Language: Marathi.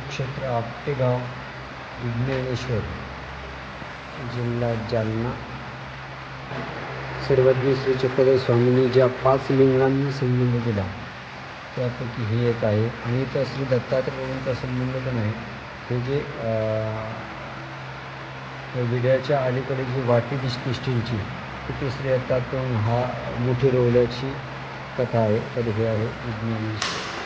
क्षेत्र आपटेगाव विज्ञानेश्वर जिल्हा जालना. सर्वज्ञ श्री चक्रधर स्वामींनी ज्या 5 लिंगांना संबंध दिला त्यापैकी हे एक आहे. आणि त्या श्री दत्तात्रेयांचा संबंध पण आहे. हे जे विड्याच्या अलीकडे जी वाटी दिसते स्टीलची ती तिसऱ्या त्यातून हा मोठी रोवल्याची कथा आहे. तर हे आहे विज्ञानेश्वर.